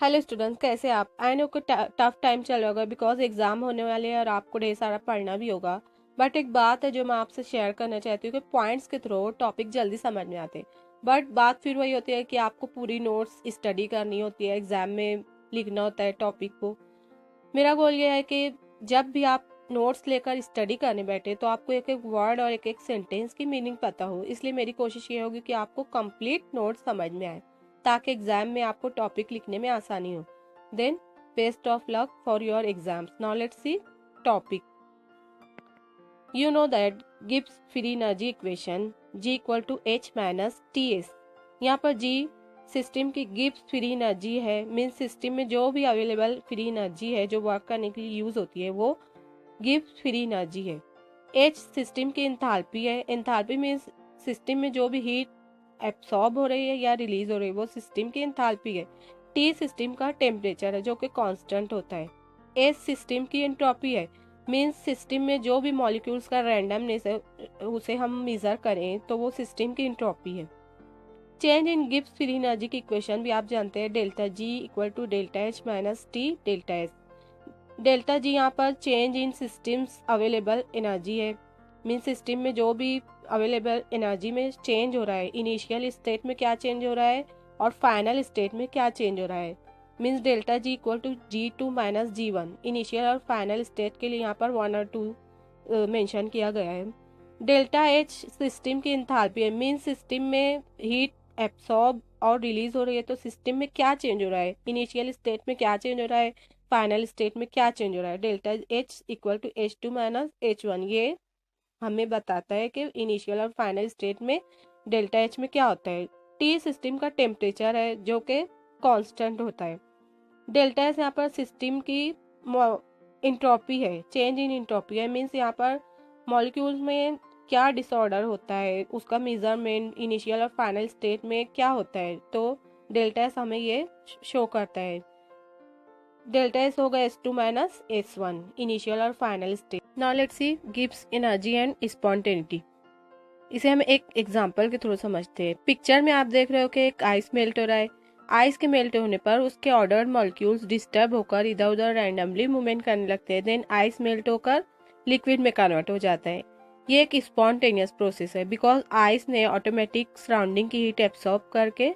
Hello students, कैसे आप? I know को टफ टाइम चल रहा होगा बिकॉज एग्जाम होने वाले हैं और आपको ढेर सारा पढ़ना भी होगा। बट एक बात है जो मैं आपसे शेयर करना चाहती हूँ कि पॉइंट्स के थ्रू टॉपिक जल्दी समझ में आते हैं। बट बात फिर वही होती है कि आपको पूरी नोट्स स्टडी करनी होती है, एग्जाम में लिखना होता है टॉपिक को। मेरा गोल ये है कि जब भी आप नोट्स लेकर स्टडी करने बैठे तो आपको एक एक वर्ड और एक एक सेंटेंस की मीनिंग पता हो। इसलिए मेरी कोशिश ये होगी कि आपको कंप्लीट नोट्स समझ में आए ताकि एग्जाम में आपको टॉपिक लिखने में आसानी हो। Then best of luck for your exams. Now let's see topic. You know that Gibbs free energy equation G equal to H minus T S. यहाँ पर G सिस्टम की गिब्स फ्री एनर्जी है, means system में जो भी available free energy है जो work करने के लिए यूज होती है वो गिब्स फ्री एनर्जी है। H सिस्टम की एंथैल्पी है, एंथैल्पी मीन्स सिस्टम में जो भी हीट एब्सॉर्ब हो रही है या रिलीज हो रही है वो सिस्टम की एंथैल्पी है। T सिस्टम का टेम्परेचर है जो कि कांस्टेंट होता है। S सिस्टम की एंट्रोपी है, मीन्स सिस्टम में जो भी मॉलिक्यूल्स का रैंडमनेस है उसे हम मेजर करें तो वो सिस्टम की एंट्रोपी है। Change in Gibbs free energy की इक्वेशन भी आप जानते हैं, delta G equal to delta H minus T delta S. Delta G यहाँ पर change in systems available energy है, मीन सिस्टम में जो भी अवेलेबल एनर्जी में चेंज हो रहा है, इनिशियल स्टेट में क्या चेंज हो रहा है और फाइनल स्टेट में क्या चेंज हो रहा है। Means delta G equal to G2 minus G1। Initial और फाइनल स्टेट के लिए यहाँ पर 1 और 2 मेंशन किया गया है। डेल्टा एच सिस्टम की एंथैल्पी है, मीन्स सिस्टम में हीट एब्सॉर्ब और रिलीज हो रही है तो सिस्टम में क्या चेंज हो रहा है, इनिशियल स्टेट में क्या चेंज हो रहा है, फाइनल स्टेट में क्या चेंज हो रहा है। Delta H equal to H2 minus H1 ये हमें बताता है कि इनिशियल और फाइनल स्टेट में डेल्टा एच में क्या होता है। टी सिस्टम का टेम्परेचर है जो कि कांस्टेंट होता है। डेल्टा एस यहाँ पर सिस्टम की इंट्रोपी है, चेंज इन इंट्रोपी है, मीन्स यहाँ पर मॉलिक्यूल्स में क्या डिसऑर्डर होता है उसका मेजरमेंट इनिशियल और फाइनल स्टेट में क्या होता है, तो डेल्टा एस हमें ये शो करता है। डेल्टा एस होगा S2 माइनस S1 इनिशियल और final state. Now let's C Gibbs energy and spontaneity. इसे हम एक एग्जांपल के थ्रू समझते हैं। पिक्चर में आप देख रहे हो कि एक आइस मेल्ट हो रहा है। आइस के मेल्ट होने पर उसके ऑर्डर्ड मॉलिक्यूल्स डिस्टर्ब होकर इधर उधर रैंडमली मूवमेंट करने लगते हैं। देन आइस मेल्ट होकर लिक्विड में कन्वर्ट हो जाता है। ये एक स्पॉन्टेनियस प्रोसेस है बिकॉज आइस ने ऑटोमेटिक सराउंडिंग की हीट एब्सॉर्ब करके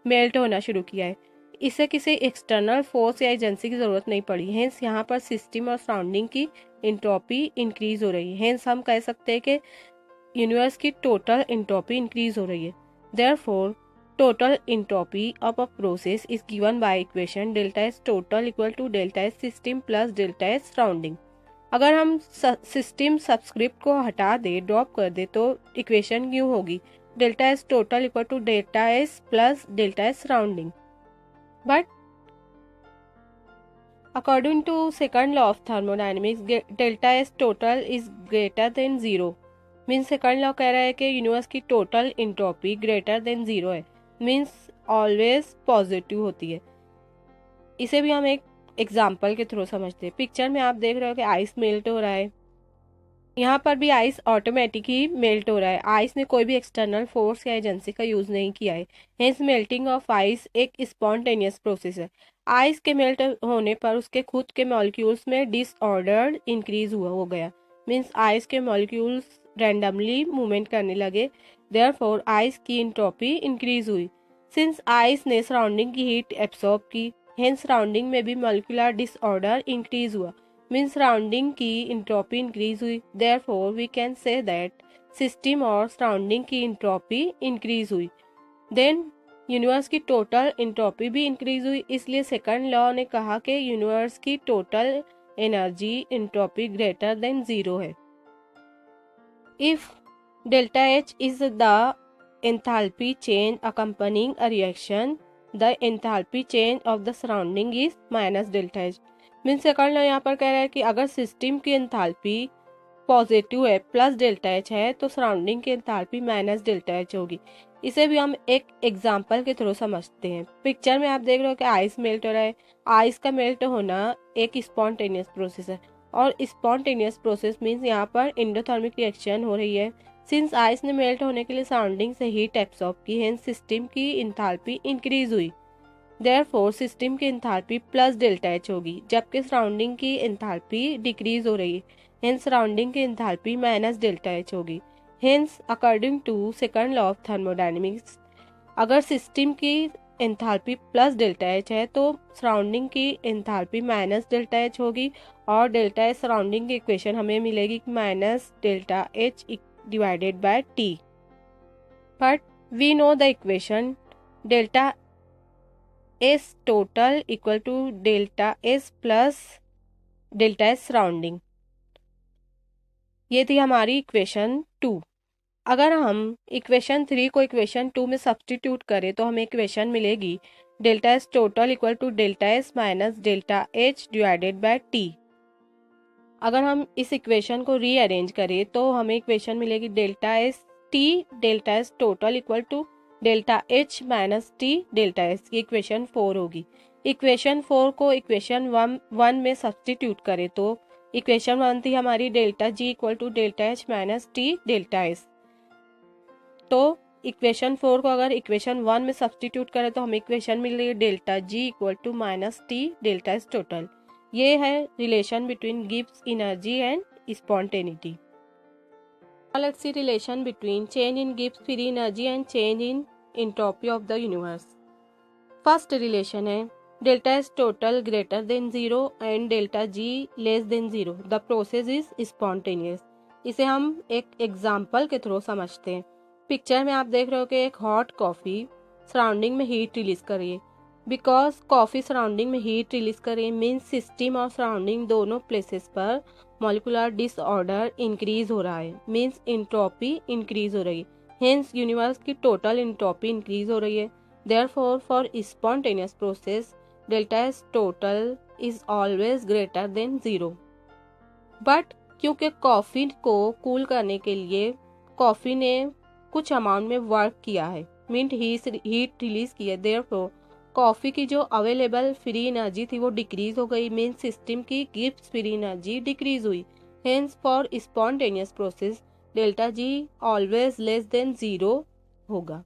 मेल्ट होना शुरू किया है। इसे किसी एक्सटर्नल फोर्स या एजेंसी की जरूरत नहीं पड़ी। हेंस यहाँ पर सिस्टम और सराउंडिंग की इंट्रोपी इंक्रीज हो रही है। हेंस हम कह सकते हैं कि यूनिवर्स की टोटल इंट्रोपी इंक्रीज हो रही है। Therefore total entropy of a process is given by equation delta S total equal to delta S system plus delta S surrounding. अगर हम सिस्टम सबस्क्रिप्ट को हटा दे, ड्रॉप कर दे तो इक्वेशन क्यों होगी delta S total equal to delta S plus delta S surrounding. But according to second law of thermodynamics delta S total is greater than zero. Means second law कह रहा है कि यूनिवर्स की total entropy greater than zero है, means always positive होती है। इसे भी हम एक एग्जाम्पल के थ्रू समझते हैं। पिक्चर में आप देख रहे हो कि आइस मेल्ट हो रहा है। यहाँ पर भी आइस ऑटोमेटिक ही मेल्ट हो रहा है, आइस ने कोई भी एक्सटर्नल फोर्स या एजेंसी का यूज नहीं किया है। हेंस मेल्टिंग ऑफ आइस एक स्पॉन्टेनियस प्रोसेस है। आइस के मेल्ट होने पर उसके खुद के मॉलिक्यूल्स में डिसऑर्डर इंक्रीज हुआ हो गया, मीन्स आइस के मॉलिक्यूल्स रैंडमली मूवमेंट करने लगे। देयरफॉर आइस की इंट्रोपी इंक्रीज हुई। सिंस आइस ने सराउंडिंग की हीट एब्सॉर्ब की, हेंस सराउंडिंग में भी मॉलिक्यूलर डिसऑर्डर इंक्रीज हुआ, मीन्स सराउंडिंग की इंट्रोपी इंक्रीज हुई। Therefore we can say that system और सराउंडिंग की इंट्रोपी इंक्रीज हुई। देन यूनिवर्स की टोटल इंट्रोपी भी इंक्रीज हुई। इसलिए सेकंड लॉ ने कहा कि यूनिवर्स की total energy entropy greater than zero है। If delta H is the enthalpy change accompanying a reaction, the enthalpy change of the surrounding is minus delta H। Means second law यहाँ पर कह रहा है कि अगर सिस्टम की एंथैल्पी पॉजिटिव है प्लस डेल्टा एच है तो सराउंडिंग की एंथैल्पी माइनस डेल्टा एच होगी। इसे भी हम एक एग्जांपल के थ्रू समझते हैं। पिक्चर में आप देख रहे हो कि आइस मेल्ट हो रहा है। आइस का मेल्ट होना एक स्पॉन्टेनियस प्रोसेस है और स्पॉन्टेनियस प्रोसेस मीन्स यहाँ पर एंडोथर्मिक रिएक्शन हो रही है। सिंस आइस ने मेल्ट होने के लिए सराउंडिंग से हीट एब्सॉर्ब की, हेंस सिस्टम की एंथैल्पी इंक्रीज हुई। देयरफॉर सिस्टम की एंथैल्पी प्लस डेल्टा एच होगी, जबकि सराउंडिंग की एंथैल्पी डिक्रीज हो रही है, हेंस सराउंडिंग की एंथैल्पी माइनस डेल्टा एच होगी। Hence according to second law of thermodynamics, अगर सिस्टम की एंथैल्पी प्लस डेल्टा एच है तो सराउंडिंग की एंथैल्पी माइनस डेल्टा एच होगी, और डेल्टा एच सराउंडिंग की इक्वेशन हमें मिलेगी minus delta H divided by T. But we know the equation delta S total equal to delta S plus delta S surrounding. ये थी हमारी equation 2। अगर हम इक्वेशन 3 को इक्वेशन 2 में सब्सटीट्यूट करें तो हमें इक्वेशन मिलेगी delta S total equal to delta S minus delta H divided by T. अगर हम इस इक्वेशन को रीअरेंज करें तो हमें इक्वेशन मिलेगी delta S total equal to delta H minus T delta S. ये इक्वेशन 4 होगी। इक्वेशन 4 को इक्वेशन 1 में सब्सटीट्यूट करें तो इक्वेशन 1 थी हमारी delta G equal to delta H minus T delta S. तो इक्वेशन 4 को अगर इक्वेशन 1 में सब्सटीट्यूट करें तो हमें इक्वेशन मिलेगी delta G equal to minus T delta S total. ये है relation between Gibbs energy and spontaneity. Now let's see relation between change in Gibbs free energy and change in entropy of the universe. First relation है delta S total greater than 0 and delta G less than 0. The process is spontaneous. इसे हम एक example के through समझते हैं। Picture में आप देख रहे हो कि एक हॉट कॉफ़ी सराउंडिंग में हीट रिलीज कर रही है। बिकॉज कॉफ़ी सराउंडिंग में हीट रिलीज कर रही है मीन्स सिस्टम और सराउंडिंग दोनों प्लेसेस पर मॉलिकुलर डिसऑर्डर इंक्रीज हो रहा है, मीन्स इंट्रोपी इंक्रीज हो रही है। हेंस यूनिवर्स की टोटल इंट्रोपी इंक्रीज हो रही है। Therefore for spontaneous process delta S total is always greater than 0। But क्योंकि कॉफ़ी को कूल करने के लिए कॉफ़ी ने कुछ अमाउंट में वर्क किया है, मीन्स हीट रिलीज की है, देयरफॉर कॉफ़ी की जो अवेलेबल फ्री एनर्जी थी वो डिक्रीज हो गई, मीन सिस्टम की गिब्स फ्री एनर्जी डिक्रीज हुई। Hence for spontaneous process delta G always less than 0 होगा।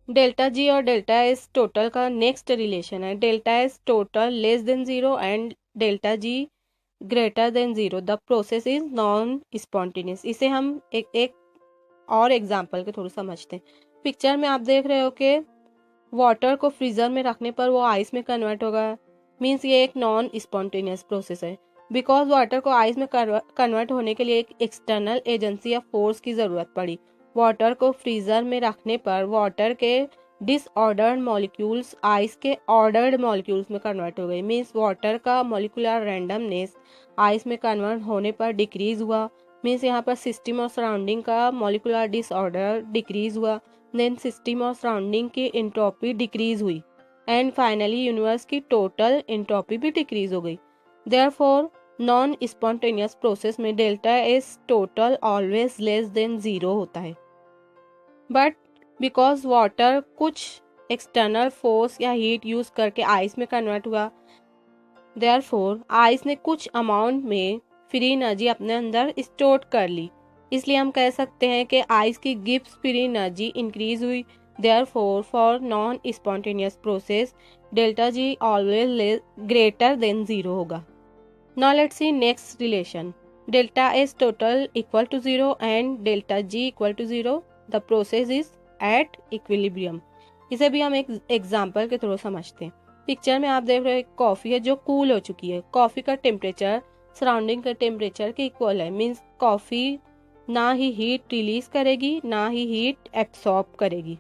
डेल्टा जी और डेल्टा एस टोटल का नेक्स्ट रिलेशन है delta S total less than 0 and delta ji greater than 0। The process is non spontaneous. इसे हम एक और example के through समझते हैं। पिक्चर में आप देख रहे हो कि वाटर को फ्रीजर में रखने पर वो आइस में कन्वर्ट होगा, मीन्स ये एक नॉन स्पॉन्टेनियस प्रोसेस है। बिकॉज वाटर को आइस में कन्वर्ट होने के लिए एक एक्सटर्नल एजेंसी या फोर्स की ज़रूरत पड़ी। वाटर को फ्रीजर में रखने पर वाटर के डिसऑर्डर्ड मॉलिक्यूल्स आइस के ऑर्डर्ड मॉलिक्यूल्स में कन्वर्ट हो गए, मीन्स वाटर का मॉलिकुलर रैंडमनेस आइस में कन्वर्ट होने पर डिक्रीज हुआ, मीन्स यहाँ पर सिस्टम और सराउंडिंग का मॉलिकुलर डिसऑर्डर डिक्रीज हुआ, देन सिस्टम और सराउंडिंग की एंट्रोपी डिक्रीज हुई, एंड फाइनली यूनिवर्स की टोटल एंट्रोपी भी डिक्रीज हो गई। देयरफॉर नॉन स्पॉन्टेनियस प्रोसेस में delta S total always less than 0 होता है। बट बिकॉज वाटर कुछ एक्सटर्नल फोर्स या हीट यूज करके आइस में कन्वर्ट हुआ, देयरफॉर आइस ने कुछ अमाउंट में फ्री एनर्जी अपने अंदर स्टोर कर ली, इसलिए हम कह सकते हैं कि आइस की गिब्स फ्री एनर्जी इंक्रीज हुई। Therefore for non spontaneous process delta G always greater than 0 होगा। Now let's see next relation delta S total equal to 0 and delta G equal to 0। The process is at equilibrium. इसे भी हम एक example के through समझते हैं। Picture में आप देख रहे हो एक कॉफ़ी है जो कूल हो चुकी है। कॉफ़ी का टेम्परेचर सराउंडिंग के टेम्परेचर के इक्वल है, मीन्स कॉफ़ी ना ही हीट रिलीज करेगी ना ही हीट एब्सॉर्ब करेगी।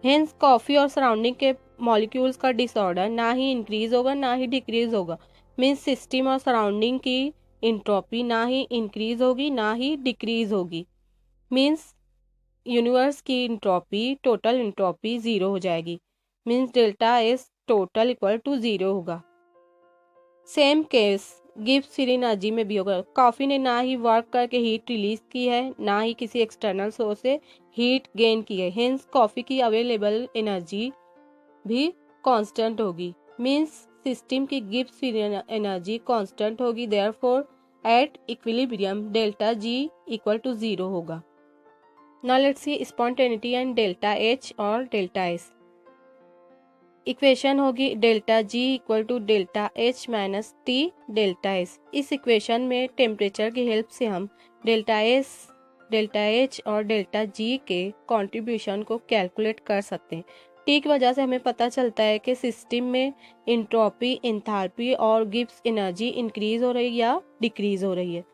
हेंस कॉफ़ी और सराउंडिंग के मॉलिक्यूल्स का डिसऑर्डर ना ही इंक्रीज होगा ना ही डिक्रीज होगा, मीन्स सिस्टम और सराउंडिंग की इंट्रोपी ना ही इंक्रीज होगी ना ही डिक्रीज होगी, मीन्स यूनिवर्स की इंट्रोपी टोटल इंट्रोपी 0 हो जाएगी, means delta S total equal to 0 होगा। Same case Gibbs free energy में भी होगा। कॉफ़ी ने ना ही वर्क करके हीट रिलीज की है ना ही किसी एक्सटर्नल सोर्स से हीट गेन की है, हेंस कॉफ़ी की अवेलेबल एनर्जी भी कांस्टेंट होगी, मींस सिस्टम की गिब्स फ्री एनर्जी कांस्टेंट होगी। Therefore at equilibrium delta G equal to 0 होगा। Now let's see spontaneity and delta H और डेल्टा एस। इक्वेशन होगी delta G equal to delta H minus T delta S. इस equation में temperature की help से हम delta S, delta H और delta G के कंट्रीब्यूशन को कैलकुलेट कर सकते हैं। टी की वजह से हमें पता चलता है कि सिस्टम में इंट्रोपी, एंथैल्पी और गिब्स एनर्जी इंक्रीज हो रही है या डिक्रीज हो रही है।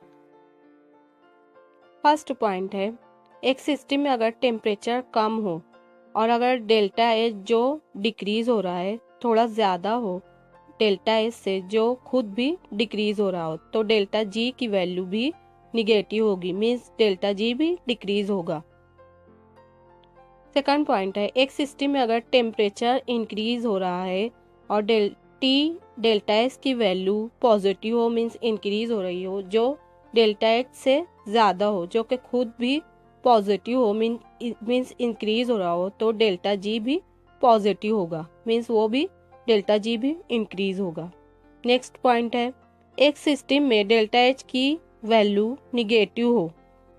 फर्स्ट पॉइंट है, एक सिस्टम में अगर टेम्परेचर कम हो और अगर डेल्टा एच जो डिक्रीज हो रहा है थोड़ा ज़्यादा हो डेल्टा एच से जो खुद भी डिक्रीज हो रहा हो, तो डेल्टा जी की वैल्यू भी निगेटिव होगी, मीन्स डेल्टा जी भी डिक्रीज होगा। सेकंड पॉइंट है, एक सिस्टम में अगर टेम्परेचर इंक्रीज हो रहा है और डेल्टा एच की वैल्यू पॉजिटिव हो, मीन्स इंक्रीज हो रही हो, जो डेल्टा एच से ज़्यादा हो जो कि खुद भी पॉजिटिव हो, मीन्स इंक्रीज हो रहा हो, तो डेल्टा जी भी पॉजिटिव होगा, मीन्स वो भी डेल्टा जी भी इंक्रीज होगा। नेक्स्ट पॉइंट है, एक सिस्टम में डेल्टा एच की वैल्यू निगेटिव हो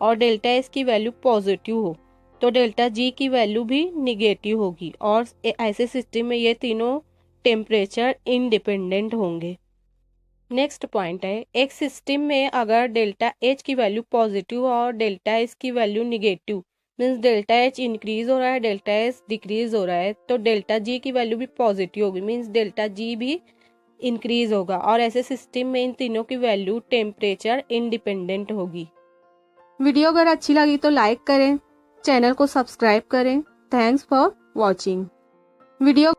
और डेल्टा एच की वैल्यू पॉजिटिव हो, तो डेल्टा जी की वैल्यू भी निगेटिव होगी और ऐसे सिस्टम में ये तीनों टेम्परेचर इंडिपेंडेंट होंगे। नेक्स्ट पॉइंट है, एक सिस्टम में अगर डेल्टा एच की वैल्यू पॉजिटिव और डेल्टा एच की value negative, means delta H increase हो रहा है, डेल्टा एच डिक्रीज हो रहा है, तो डेल्टा जी की वैल्यू भी पॉजिटिव होगी, मीन्स डेल्टा जी भी इंक्रीज होगा और ऐसे सिस्टम में इन तीनों की वैल्यू टेम्परेचर इंडिपेंडेंट होगी। वीडियो अगर अच्छी लगी तो लाइक करें, चैनल को सब्सक्राइब करें। Thanks for watching video.